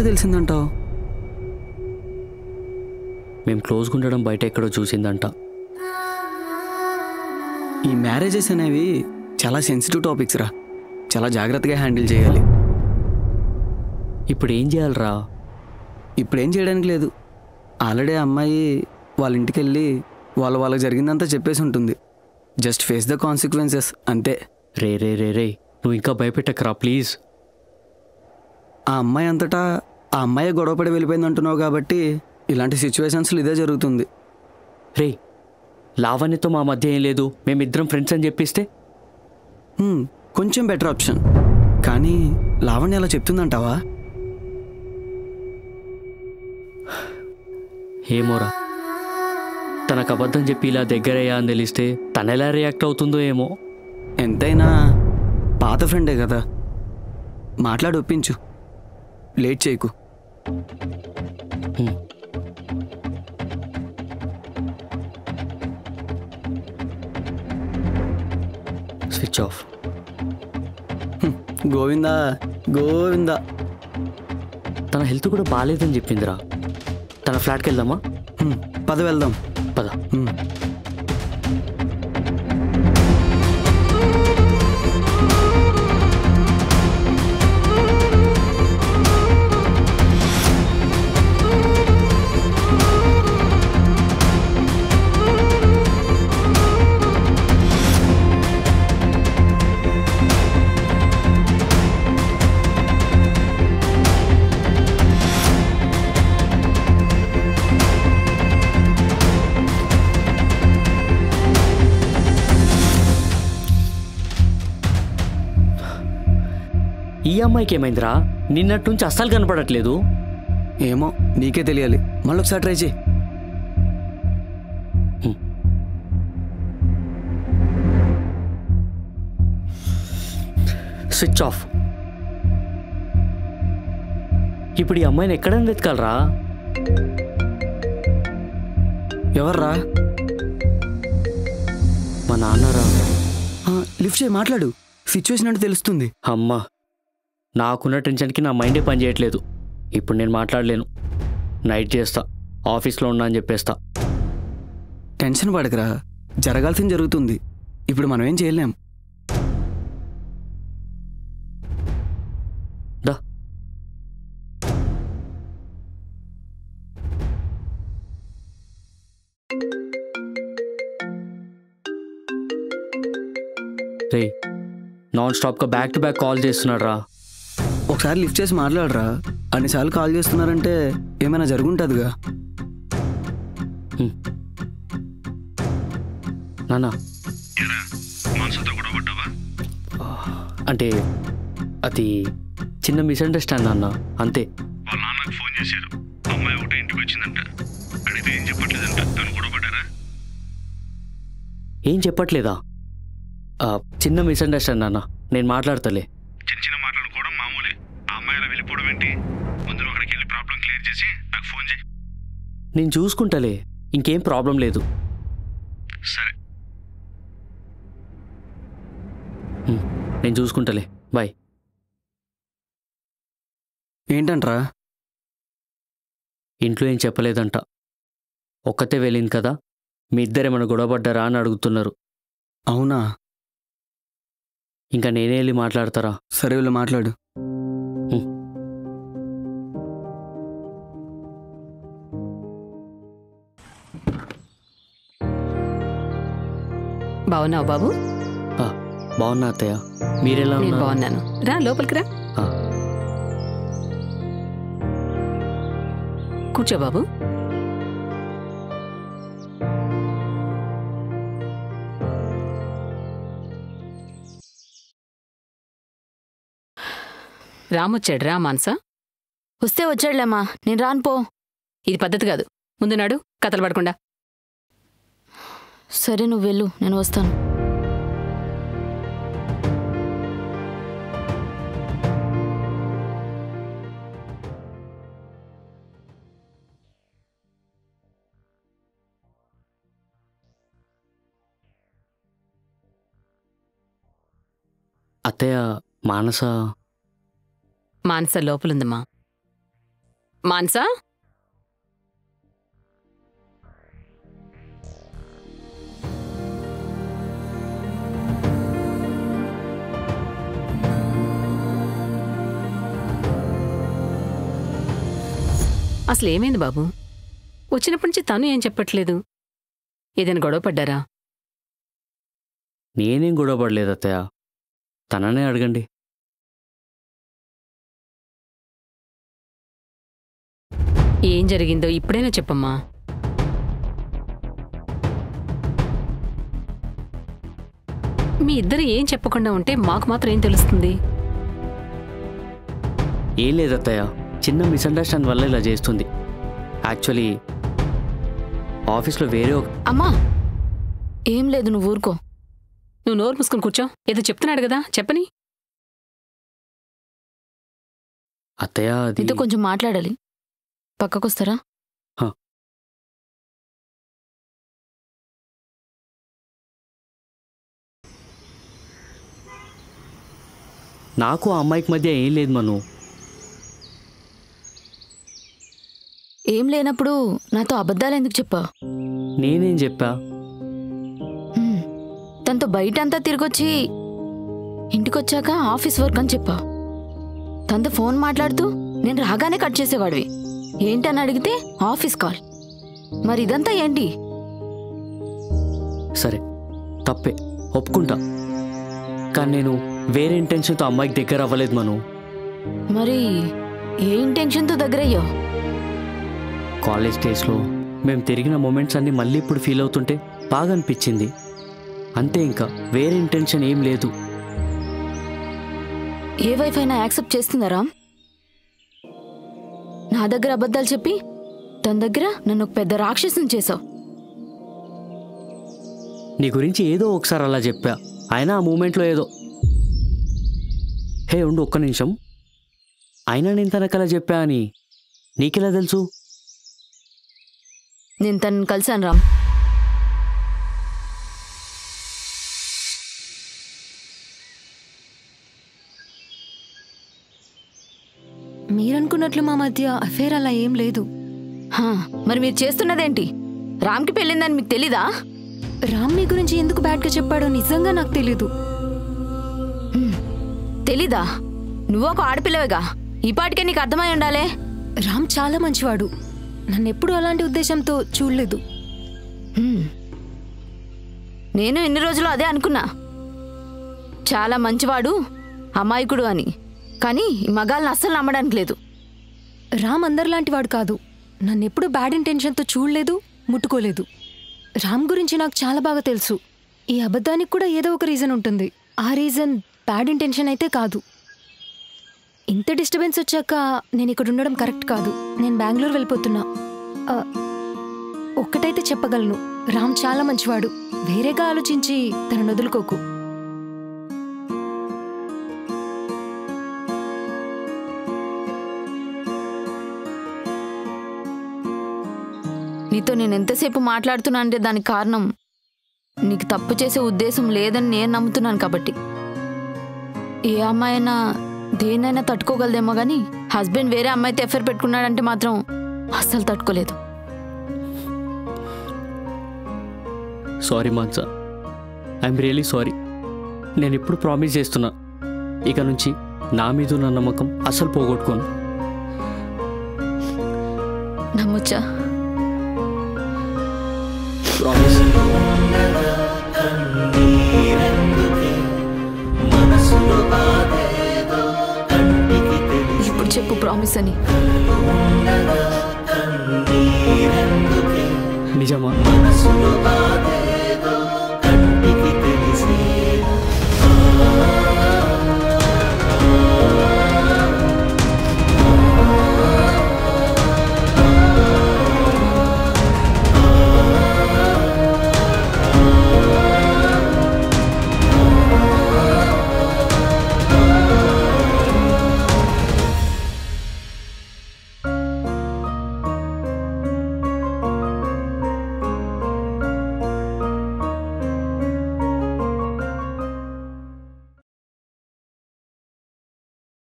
నీకెలా తెలిసిందంటావు? మేము క్లోజ్గా ఉండడం బయట ఎక్కడో చూసిందంట. ఈ మ్యారేజెస్ అనేవి చాలా సెన్సిటివ్ టాపిక్స్ రా, చాలా జాగ్రత్తగా హ్యాండిల్ చేయాలి. ఇప్పుడు ఏం చేయాలరా? ఇప్పుడు ఏం చేయడానికి లేదు. ఆల్రెడీ అమ్మాయి వాళ్ళ ఇంటికి వెళ్ళి వాళ్ళకి జరిగిందంతా చెప్పేసి ఉంటుంది. జస్ట్ ఫేస్ ద కాన్సిక్వెన్సెస్ అంతే. రే రే రే రే నువ్వు ఇంకా భయపెట్టకరా ప్లీజ్. ఆ అమ్మాయి అంతటా ఆ అమ్మాయి గొడవపడి వెళ్ళిపోయింది అంటున్నావు కాబట్టి ఇలాంటి సిచ్యువేషన్స్లో ఇదే జరుగుతుంది. రే లావణ్యతో మా మధ్య ఏం లేదు, మేమిద్దరం ఫ్రెండ్స్ అని చెప్పిస్తే కొంచెం బెటర్ ఆప్షన్. కానీ లావణ్య అలా చెప్తుందంటావా? ఏమోరా, తనకు అబద్ధం చెప్పి ఇలా దగ్గరయ్యా అని తెలిస్తే తను ఎలా రియాక్ట్ అవుతుందో ఏమో. ఎంతైనా పాత ఫ్రెండే కదా, మాట్లాడి ఒప్పించు, లేట్ చేయకు. Switch off. గోవిందా గోవిందా. తన హెల్త్ కూడా బాగాలేదని చెప్పిందిరా. తన ఫ్లాట్కి వెళ్దామా? పద వెళ్దాం. పద. ఈ అమ్మాయికి ఏమైందిరా? నిన్నటి నుంచి అస్సలు కనపడట్లేదు. ఏమో నీకే తెలియాలి. మళ్ళీ ఒకసారి ట్రై చేయి. Switch off. ఇప్పుడు ఈ అమ్మాయిని ఎక్కడైనా వెతకాలరా? ఎవర్రా? మా నాన్నరా. లిఫ్ట్ చేయి, మాట్లాడు. సిచ్యువేషన్ అంటే తెలుస్తుంది. అమ్మా, నాకున్న టెన్షన్కి నా మైండే పని చేయట్లేదు. ఇప్పుడు నేను మాట్లాడలేను. నైట్ చేస్తా, ఆఫీస్లో ఉన్నా అని చెప్పేస్తా. టెన్షన్ పడకరా, జరగాల్సింది జరుగుతుంది. ఇప్పుడు మనం ఏం చేయలేం. దా. రే నాన్ స్టాప్గా బ్యాక్ టు బ్యాక్ కాల్ చేస్తున్నాడు రా. ఒకసారి లిఫ్ట్ చేసి మాట్లాడరా. అన్నిసార్లు కాల్ చేస్తున్నారంటే ఏమైనా జరుగుంటుందిగా. నాన్న అంటే అది చిన్న మిస్అండర్స్టాండ్ నాన్న, అంతే. వాళ్ళ నాన్నకు ఫోన్ చేశారు, అమ్మాయి ఒకటి ఇంటికి వచ్చిందంట. అడిగితే ఏం చెప్పట్లేదంట. తను గొడవ పడ్డారా? ఏం చెప్పట్లేదా? చిన్న మిస్అండర్స్టాండ్ నాన్న, నేను మాట్లాడతలే. చిన్న చిన్న మాట్లాడుకోవడం మామూలే. ఆ అమ్మాయిలా వెళ్ళిపోవడం ఏంటి? ముందు అక్కడికి వెళ్ళి ప్రాబ్లం క్లియర్ చేసి నాకు ఫోన్ చేయి. నేను చూసుకుంటలే, ఇంకేం ప్రాబ్లం లేదు. సరే, నేను చూసుకుంటలే. బాయ్. ఏంటంట్రా? ఇంట్లో ఏం చెప్పలేదంట. ఒక్కతే వెళ్ళింది కదా, మీ ఇద్దరేమైనా గొడవపడ్డారా అని అడుగుతున్నారు. అవునా? ఇంకా నేనే వెళ్ళి మాట్లాడతారా? సరే వీళ్ళు మాట్లాడు. బాగున్నావు బాబు? బాగున్నా అత్తయ్య, మీరెలా ఉన్నారు? బాగున్నాను. రా లోపలికి రా, కూర్చో బాబు. రామొచ్చాడు. రా మాన్సా. వస్తే వచ్చాడులేమ్మా, నేను రాను పో. ఇది పద్ధతి కాదు. ముందు నాడు కథలు పడకుండా. సరే నువ్వు వెళ్ళు, నేను వస్తాను. అత్తయ్య, మానస మానస లోపలుందమ్మా. మాన్సా, అసలు ఏమైంది బాబు? వచ్చినప్పటి నుంచి తను ఏం చెప్పట్లేదు. ఏదైనా గొడవ పడ్డారా? నేనేం గొడవపడలేదు అత్తయ్య, తననే అడగండి. ఏం జరిగిందో ఇప్పుడైనా చెప్పమ్మా. మీ ఇద్దరు ఏం చెప్పకుండా ఉంటే మాకు మాత్రం ఏం తెలుస్తుంది? ఏం లేదత్తయ్య, చిన్న మిస్అండర్స్టాండ్ వల్ల ఇలా చేస్తుంది. యాక్చువల్లీ ఆఫీస్లో వేరే అమ్మా, ఏం లేదు, నువ్వు ఊరుకో. నువ్వు నోరు మూసుకుని కూర్చో. ఏదో చెప్తున్నాడు కదా, చెప్పని. అత్తయ్య అది నీతో కొంచెం మాట్లాడాలి, పక్కకొస్తారా? నాకు ఆ అమ్మాయికి మధ్య ఏం లేదు మను. ఏం లేనప్పుడు నాతో అబద్ధాలు ఎందుకు చెప్పావు? నేనేం చెప్పా? తనతో బయట అంతా తిరిగొచ్చి ఇంటికొచ్చాక ఆఫీస్ వర్క్ అని చెప్పావు. తనతో ఫోన్ మాట్లాడుతూ నేను రాగానే కట్ చేసేవాడివి. ఏంటని అడిగితే ఆఫీస్ కాల్. మరి ఇదంతా ఏంటి? సరే, తప్పే, ఒప్పుకుంటా. కానీ నేను వేరే ఇంటెన్షన్తో అమ్మాయికి దగ్గర అవ్వలేదు మను. మరి ఏ ఇంటెన్షన్తో దగ్గరయ్యావు? కాలేజ్ డేస్లో మేము తిరిగిన మూమెంట్స్ అన్నీ మళ్ళీ ఇప్పుడు ఫీల్ అవుతుంటే బాగా అనిపించింది. అంతే, ఇంకా వేరే ఇంటెన్షన్ ఏం లేదు. ఏ వైఫ్ అయినా యాక్సెప్ట్ చేస్తుందా రామ్? నా దగ్గర అబద్ధాలు చెప్పి తన దగ్గర నన్ను ఒక పెద్ద రాక్షసుని చేసావు. నీ గురించి ఏదో ఒకసారి అలా చెప్పా, అయినా ఆ మూమెంట్లో ఏదో. హే ఉండు ఒక్క నిమిషం, అయినా నేను తనకలా చెప్పా అని నీకెలా తెలుసు? నేను తనని కలిశాను రామ్. మీరనుకున్నట్లు మా మధ్య అఫేర్ అలా ఏం లేదు. మరి మీరు చేస్తున్నదేంటి? రామ్కి పెళ్ళిందని మీకు తెలీదా? రామ్ మీ గురించి ఎందుకు బ్యాడ్గా చెప్పాడో నిజంగా నాకు తెలీదు. తెలీదా? నువ్వు ఒక ఆడపిల్లవేగా, ఈ పాటికే నీకు అర్థమై ఉండాలే. రామ్ చాలా మంచివాడు, నన్నెప్పుడు అలాంటి ఉద్దేశంతో చూడలేదు. నేను ఇన్ని రోజులు అదే అనుకున్నా, చాలా మంచివాడు, అమాయకుడు అని. కానీ ఈ మగాళ్ళని అస్సలు నమ్మడానికి లేదు. రామ్ అందరిలాంటి వాడు కాదు. నన్నెప్పుడు బ్యాడ్ ఇంటెన్షన్తో చూడలేదు, ముట్టుకోలేదు. రామ్ గురించి నాకు చాలా బాగా తెలుసు. ఈ అబద్ధానికి కూడా ఏదో ఒక రీజన్ ఉంటుంది. ఆ రీజన్ బ్యాడ్ ఇంటెన్షన్ అయితే కాదు. ఇంత డిస్టర్బెన్స్ వచ్చాక నేను ఇక్కడ ఉండడం కరెక్ట్ కాదు. నేను బెంగళూరు వెళ్ళిపోతున్నా. ఒక్కటైతే చెప్పగలను, రామ్ చాలా మంచివాడు. వేరేగా ఆలోచించి తనను వదులుకోకు. నీతో నేను ఎంతసేపు మాట్లాడుతున్నా అంటే దానికి కారణం నీకు తప్పు చేసే ఉద్దేశం లేదని నేను నమ్ముతున్నాను కాబట్టి. ఏ అమ్మాయినా దేన్నైనా తట్టుకోగలదేమో కానీ హస్బెండ్ వేరే అమ్మాయితో ఎఫ్ఐఆర్ పెట్టుకున్నాడంటే మాత్రం అస్సలు తట్టుకోలేదు. Sorry Mansa, I'm really sorry. నేను ఇప్పుడు ప్రామిస్ చేస్తున్నా, ఇక నుంచి నా మీద ఉన్న నమ్మకం అస్సలు పోగొట్టుకోను. నమ్మొచ్చా? ప్రామిస్. ఇప్పుడు చెప్పు ప్రామిస్ అని. నిజమా?